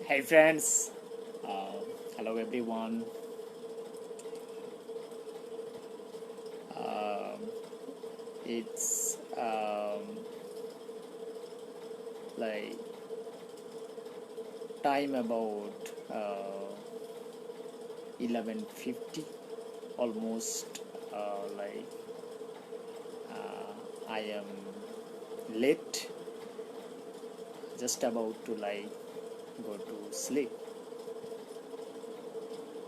Hey friends, hello everyone. Um, it's like time about 11:50, almost like I am late, just about to go to sleep.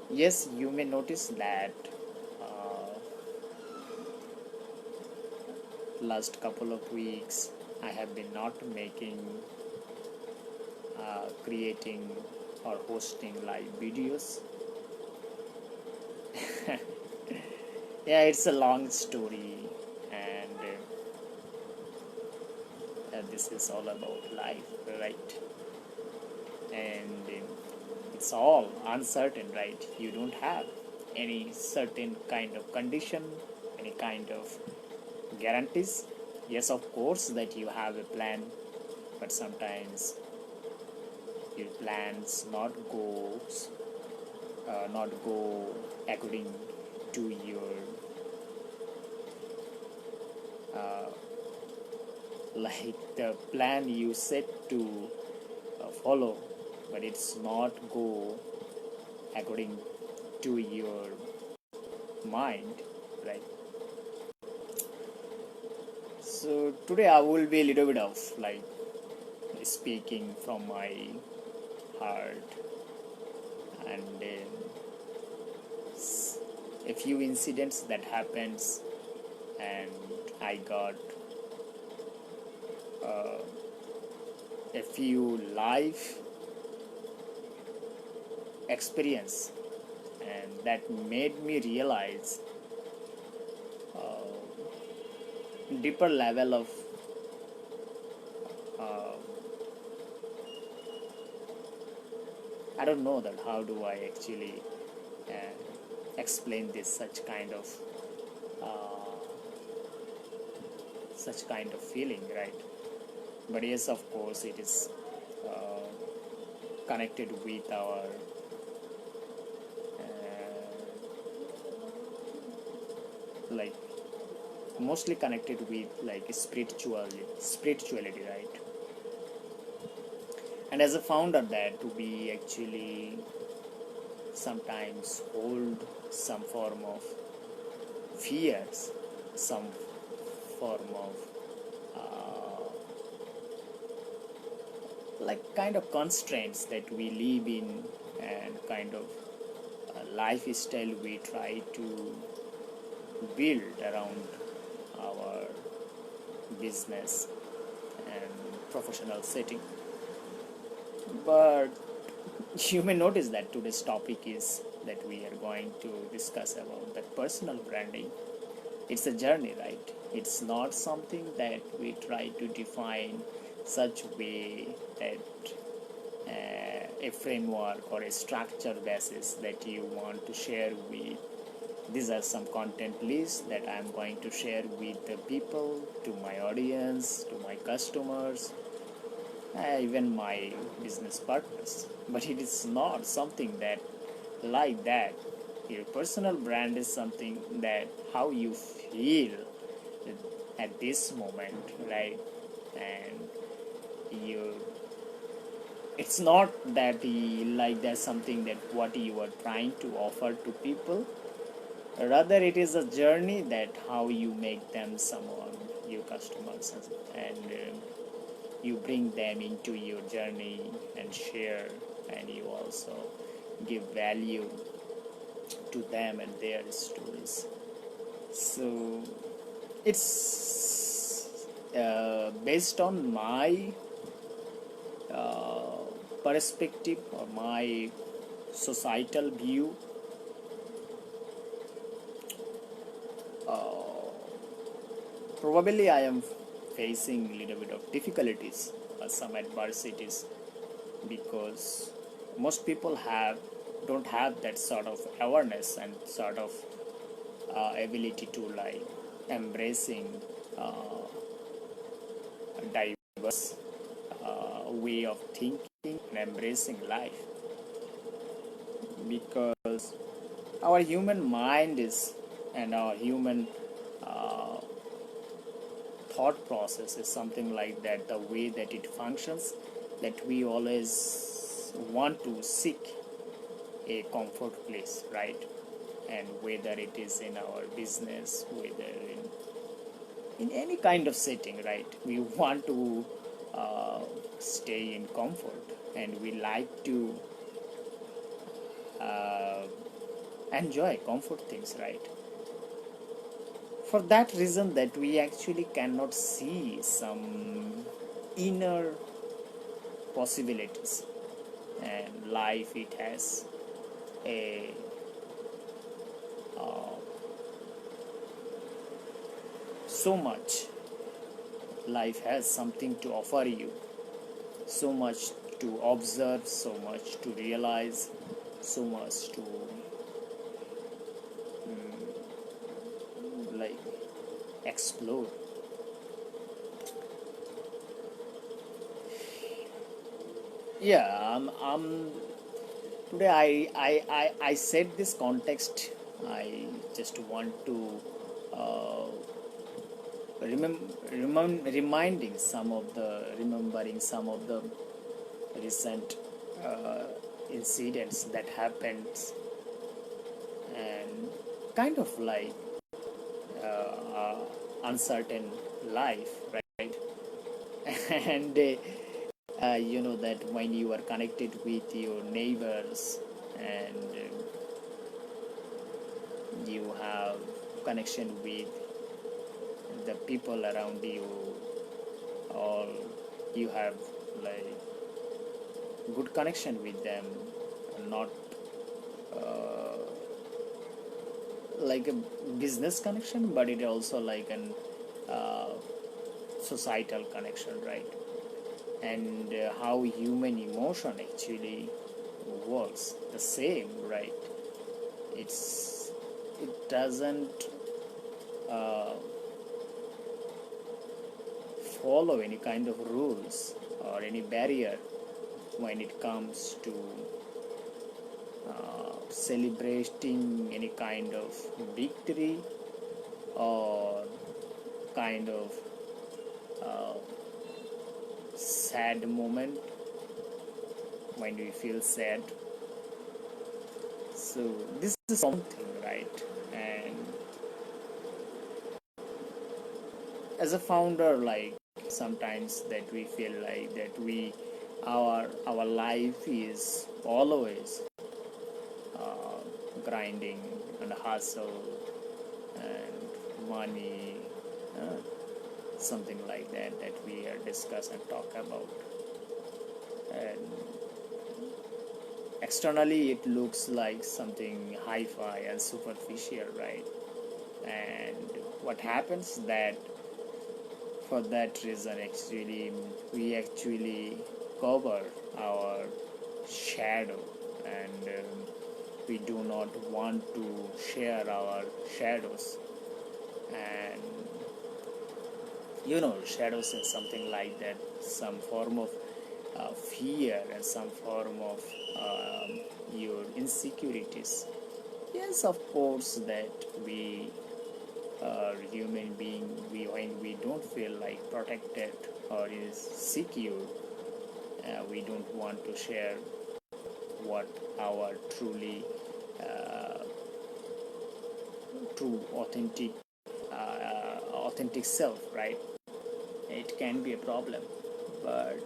Yes, you may notice that uh, last couple of weeks I have been not making creating or hosting live videos. Yeah, it's a long story, and this is all about life, right? And it's all uncertain, right? You don't have any certain kind of condition, any kind of guarantees. Yes, of course, that you have a plan, but sometimes your plans not go according to your uh, like the plan you set to follow, but it's not go according to your mind, right? So today I will be a little bit of speaking from my heart, and a few incidents that happens, and I got uh, a few life experience, and that made me realize deeper level of uh, I don't know that how do I actually uh, explain this uh, such kind of feeling, right? But yes, of course, it is uh, connected with our like mostly connected with like spirituality, right? And as a founder, that we actually sometimes hold some form of fears, some form of like kind of constraints that we live in, and kind of lifestyle we try to build around our business and professional setting. But you may notice that today's topic is that we are going to discuss about that personal branding. It's a journey, right? It's not something that we try to define such way that a framework or a structure basis that you want to share with. These are some content lists that I'm going to share with the people, to my audience, to my customers, even my business partners. But it is not something that like that. Your personal brand is something that how you feel at this moment, right? And you, it's not that like there's something that what you are trying to offer to people. Rather, it is a journey that how you make them someone, your customers, and you bring them into your journey and share, and you also give value to them and their stories. So it's based on my uh, perspective or my societal view. Probably I am facing a little bit of difficulties or some adversities, because most people don't have that sort of awareness and sort of ability to like embracing uh, a diverse way of thinking and embracing life, because our human mind is, and our human uh, thought process is something like that, the way that it functions, that we always want to seek a comfort place, right? And whether it is in our business, whether in any kind of setting, right, we want to uh, stay in comfort, and we like to uh, enjoy comfort things, right? For that reason, that we actually cannot see some inner possibilities, and life, it has a uh, so much, life has something to offer you, so much to observe, so much to realize, so much to like explore. Yeah, today I set this context. I just want to uh, remembering some of the recent uh, incidents that happened, and kind of like uh, uncertain life, right? And you know that when you are connected with your neighbors, and you have connection with the people around you, or you have like good connection with them, not uh, like a business connection, but it also like an uh, societal connection, right? And how human emotion actually works the same, right? It doesn't uh, follow any kind of rules or any barrier when it comes to celebrating any kind of victory, or kind of uh, sad moment when we feel sad. So this is something, right? And as a founder, like sometimes that we feel like that our life is always grinding and hustle and money, uh, something like that, that we are discuss and talk about. And externally it looks like something hi-fi and superficial, right? And what happens that for that reason, actually we actually cover our shadow, and we do not want to share our shadows. And you know, shadows is something like that, some form of fear, and some form of your insecurities. Yes, of course, that we are human being, when we don't feel like protected or is secure, we don't want to share what our truly true authentic self, right? It can be a problem, but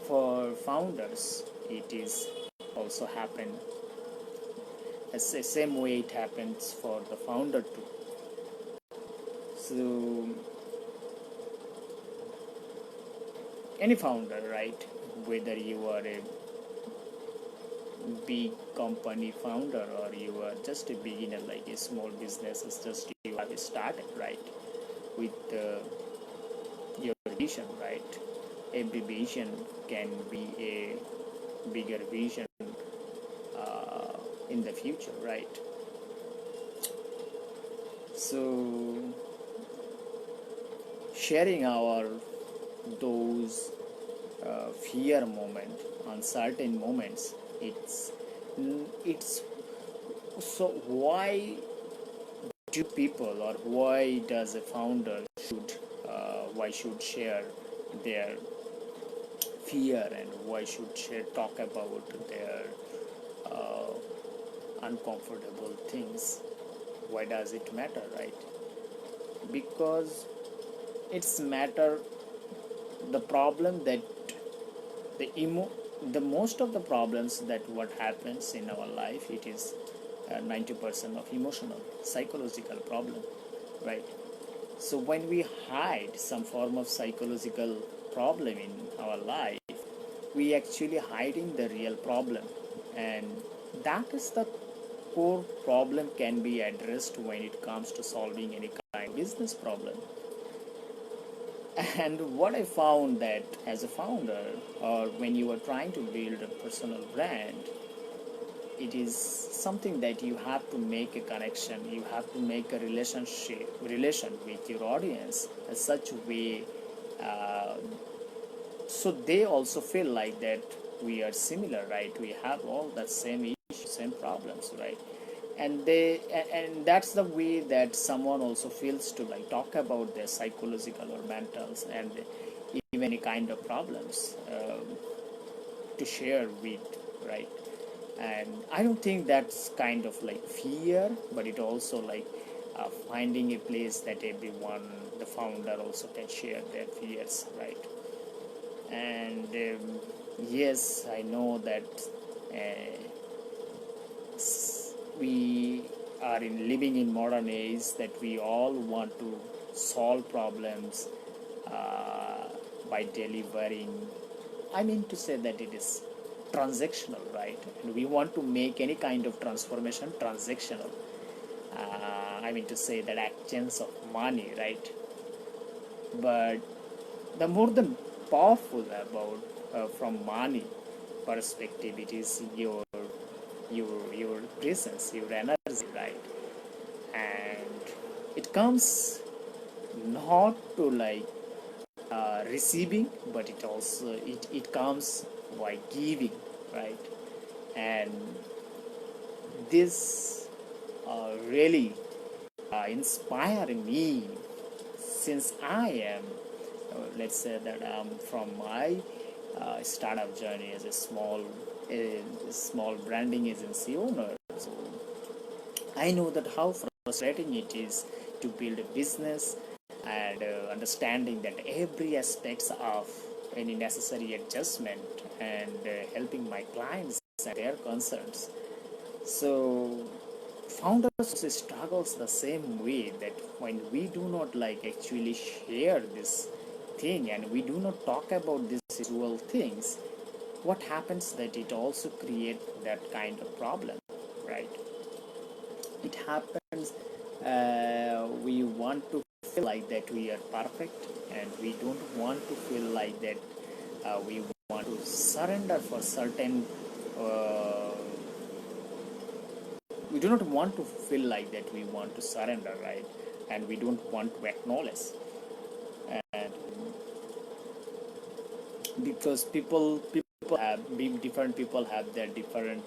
for founders it is also happen as the same way it happens for the founder too. So any founder, right, whether you are a big company founder or you are just a beginner, like a small business is just you have started, right, with your vision, right? Every vision can be a bigger vision in the future, right? So sharing our those fear moment on certain moments. It's so do people, or why does a founder why should share their fear, and why should share talk about their uh, uncomfortable things? Why does it matter, right? Because it's matter the problem that the most of the problems that what happens in our life, it is 90% of emotional psychological problem, right? So when we hide some form of psychological problem in our life, we actually hiding the real problem, and that is the core problem can be addressed when it comes to solving any kind of business problem. And what I found that as a founder, or when you are trying to build a personal brand, it is something that you have to make a connection, you have to make a relation with your audience in such a way, uh, so they also feel like that we are similar, right? We have all the same issues, same problems, right? And that's the way that someone also feels to like talk about their psychological or mentals, and even any kind of problems to share with, right? And I don't think that's kind of like fear, but it also like finding a place that everyone, the founder, also can share their fears, right? And yes, I know that uh, we are in living in modern age, that we all want to solve problems uh, by delivering. I mean to say that it is transactional, right? And we want to make any kind of transformation transactional. I mean to say that actions of money, right? But the more the powerful about from money perspective, it is your presence, your energy, right? And it comes not to like receiving, but it comes by giving, right? And this really inspire me, since I am, let's say that from my startup journey as a small branding agency owner. So I know that how frustrating it is to build a business, and understanding that every aspects of any necessary adjustment, and helping my clients and their concerns. So founders struggles the same way, that when we do not like actually share this thing, and we do not talk about these usual things, what happens that it also create that kind of problem, right? It happens, we want to feel like that we are perfect, and we don't want to feel like that we want to surrender for certain, uh, we do not want to feel like that we want to surrender, right? And we don't want to acknowledge, and because people have different people have their different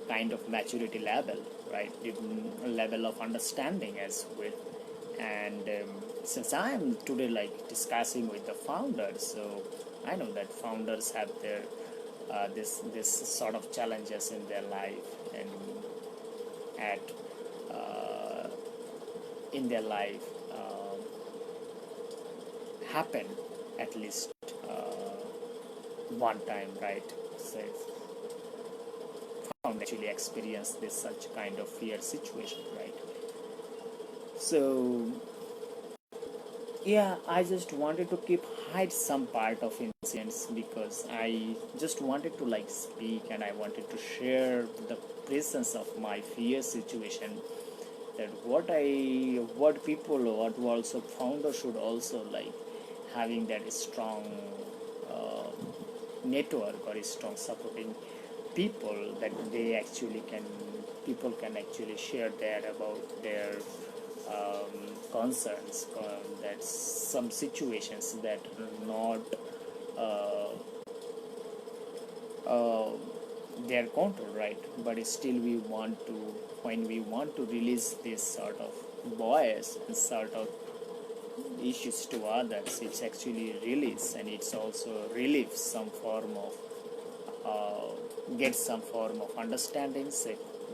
kind of maturity level, right? Different level of understanding as well. And since I am today like discussing with the founders, so I know that founders have their this sort of challenges in their life, and at uh, in their life happen at least one time, right? So found actually experience this such kind of fear situation, right? So yeah, I just wanted to keep hide some part of incidents, because I just wanted to like speak, and I wanted to share the presence of my fear situation, that what people, what also founders should also like having that strong uh, network, or strong supporting people, that they actually can people can actually share their about their concerns, that some situations that are not uh, uh, their control, right? But still we want to, when we want to release this sort of bias and sort of issues to others, it's actually release, and it's also relieve some form of get some form of understanding,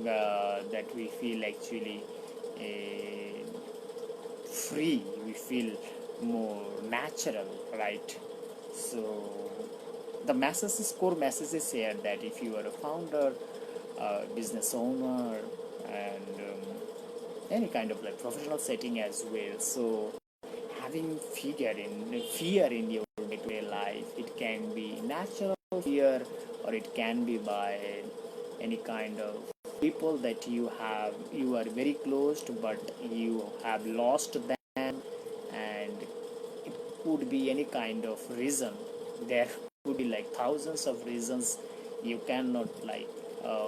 that we feel actually free, we feel more natural, right? So the message, core message is here, that if you are a founder, business owner, and any kind of like professional setting as well, so having fear in your day-to-day life, it can be natural fear, or it can be by any kind of people that you are very close to, but you have lost them, and it could be any kind of reason. There could be like thousands of reasons. You cannot like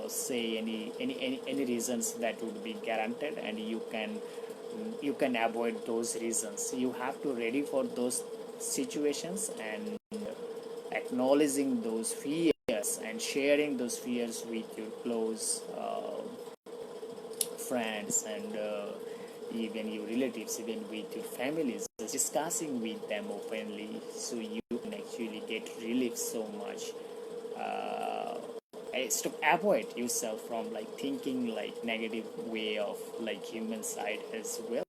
say any reasons that would be guaranteed, and you can avoid those reasons. You have to ready for those situations, and acknowledging those fears and sharing those fears with your close friends, and even your relatives, even with your families, discussing with them openly, so you can actually get relief so much. It's to avoid yourself from like thinking like negative way of like human side as well,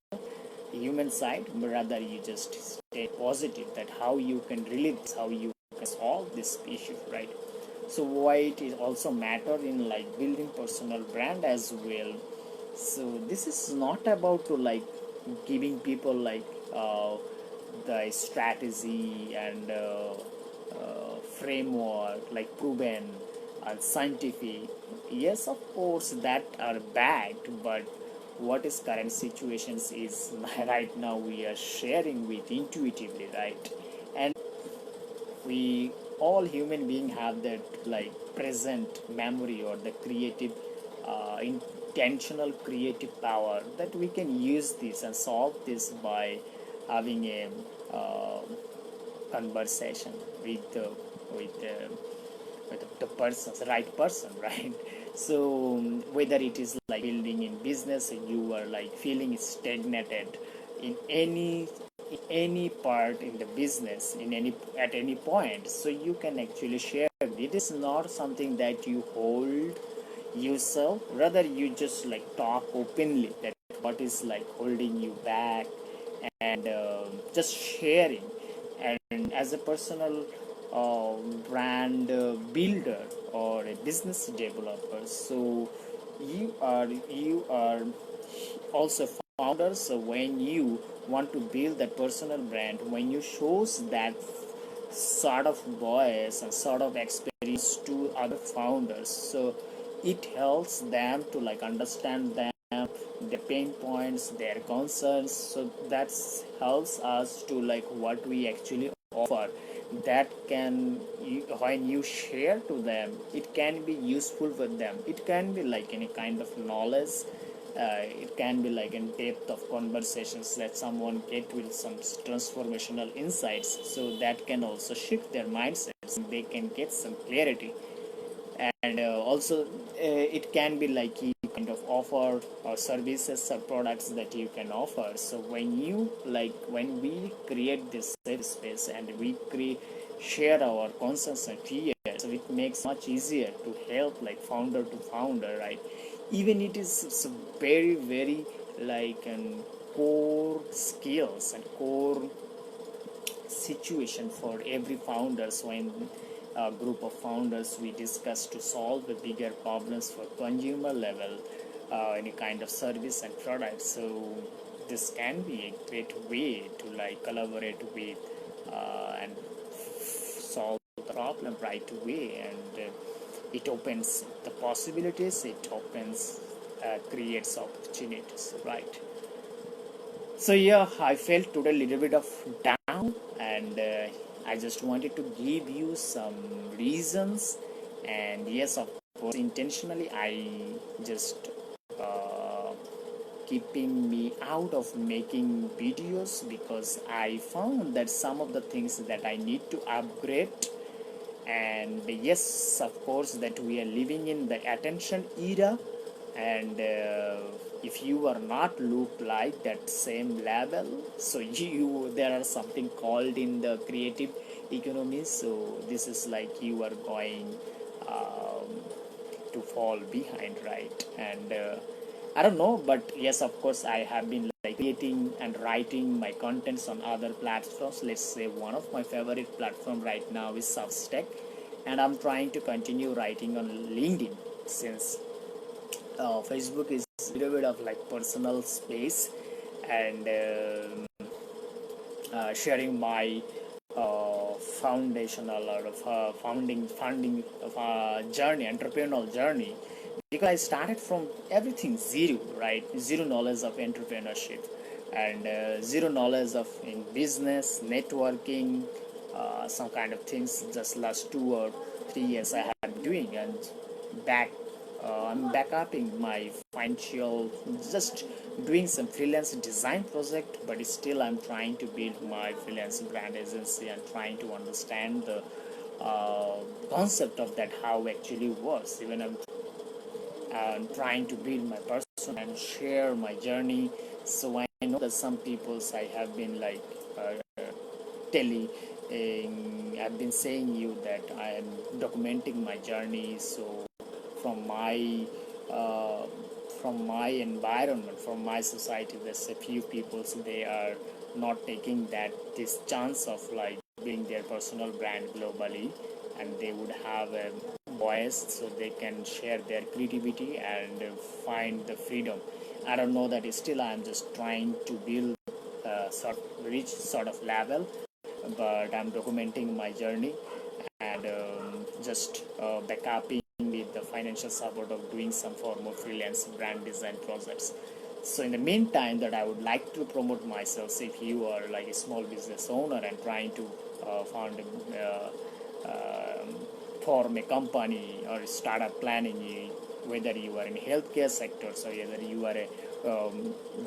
human side, but rather you just stay positive, that how you can relieve this, how you can solve this issue, right? So why it is also matter in like building personal brand as well. So this is not about to like giving people like the strategy and framework like proven and scientific. Yes, of course that are backed, but what is current situations is right now we are sharing with intuitively, right? And we all human being have that like present memory, or the creative intentional creative power, that we can use this and solve this by having a uh, conversation with the with the with the person, the right person, right? So whether it is like building in business, and you are like feeling stagnated in any part in the business, in any at any point, so you can actually share. It is not something that you hold yourself, rather you just like talk openly, that what is like holding you back, and just sharing. And as a personal brand builder or a business developer, so you are also founders. So when you want to build that personal brand, when you shows that sort of voice and sort of experience to other founders, so it helps them to like understand them, their pain points, their concerns. So that helps us to like what we actually offer, that can when you share to them, it can be useful for them. It can be like any kind of knowledge, it can be like in depth of conversations that someone get with some transformational insights, so that can also shift their mindsets, they can get some clarity. And also it can be like you kind of offer or services or products that you can offer. So when you like when we create this safe space, and we share our concerns and fears, so it makes much easier to help like founder to founder, right? Even it is very very like core skills and core situation for every founders. When a group of founders we discuss to solve the bigger problems for consumer level, any kind of service and product. So this can be a great way to like collaborate with and solve the problem right away. And it opens the possibilities, it opens creates opportunities, right? So yeah, I felt today a little bit of down, and I just wanted to give you some reasons. And yes, of course, intentionally, I just uh, keeping me out of making videos, because I found that some of the things that I need to upgrade, And yes, of course, that we are living in the attention era, and if you are not look like that same level, so you there are something called in the creative economy, so this is like you are going um, to fall behind, right? And I don't know, but yes, of course, I have been like creating and writing my contents on other platforms. Let's say one of my favorite platform right now is Substack, and I'm trying to continue writing on LinkedIn, since Facebook is a little bit of like personal space, and sharing my foundational or founding of a journey, entrepreneurial journey, because I started from everything zero, right? Zero knowledge of entrepreneurship, and zero knowledge of in business, networking, some kind of things. Just last 2 or 3 years I have been doing, and back I'm backuping my financial, just doing some freelance design project, but still I'm trying to build my freelance brand agency and trying to understand the concept of that, how actually works. Even I'm trying to build my person and share my journey. So I know that some people's I have been like telling, I've been saying you that I am documenting my journey. So from my uh, from my environment, from my society, there's a few people, so they are not taking that this chance of like building their personal brand globally, and they would have a voice, so they can share their creativity and find the freedom. I don't know, that still I'm just trying to build sort of reach sort of level, but I'm documenting my journey, and just backupping with the financial support of doing some form of freelance brand design projects. So in the meantime, that I would like to promote myself. So if you are like a small business owner and trying to found form a company or startup planning, whether you are in healthcare sectors or whether you are a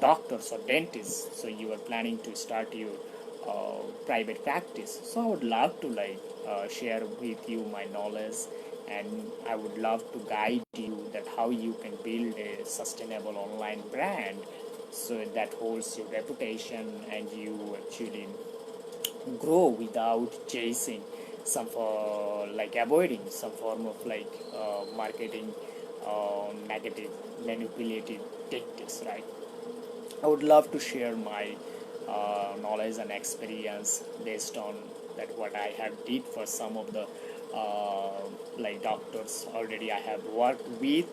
doctors or dentists, so you are planning to start your private practice. So I would love to like share with you my knowledge, and I would love to guide you that how you can build a sustainable online brand, so that holds your reputation and you actually grow without chasing some for like avoiding some form of like marketing negative manipulative tactics, right? I would love to share my knowledge and experience based on that what I have did for some of the uh, like doctors already I have worked with,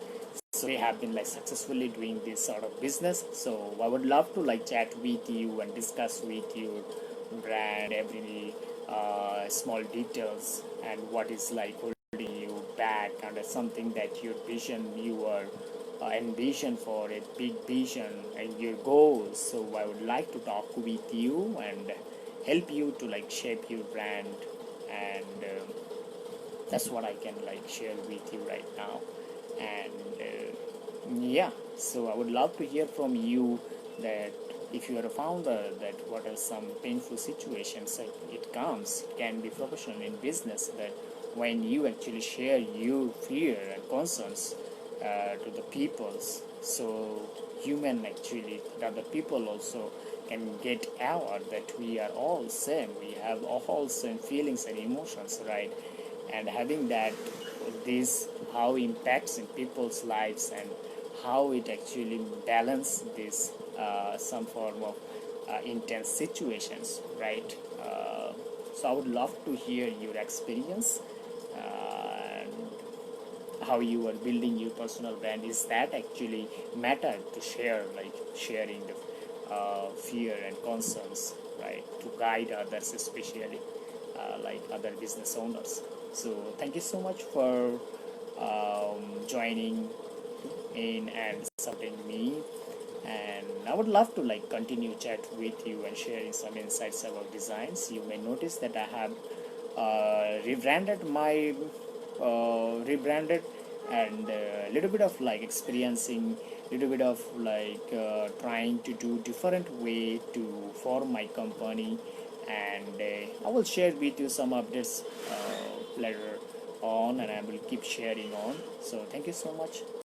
so they have been like successfully doing this sort of business. So I would love to like chat with you and discuss with you brand every small details, and what is like holding you back, and something that your vision you are envision for a big vision and your goals. So I would like to talk with you and help you to like shape your brand, and that's what I can like share with you right now. And yeah, so I would love to hear from you that if you are a founder, that what are some painful situations that it comes, it can be professional in business, that when you actually share your fear and concerns to the peoples, so human actually, the other people also can get aware that we are all same, we have all same feelings and emotions, right? And having that, this how impacts in people's lives, and how it actually balance this some form of intense situations, right? So I would love to hear your experience, and how you are building your personal brand. Is that actually matter to share, like sharing the fear and concerns, right, to guide others, especially like other business owners. So thank you so much for joining in and supporting me, and I would love to like continue chat with you and sharing some insights about designs. You may notice that I have rebranded, and a little bit of like experiencing, little bit of like trying to do different way to form my company, and I will share with you some updates later on, and I will keep sharing on. So thank you so much.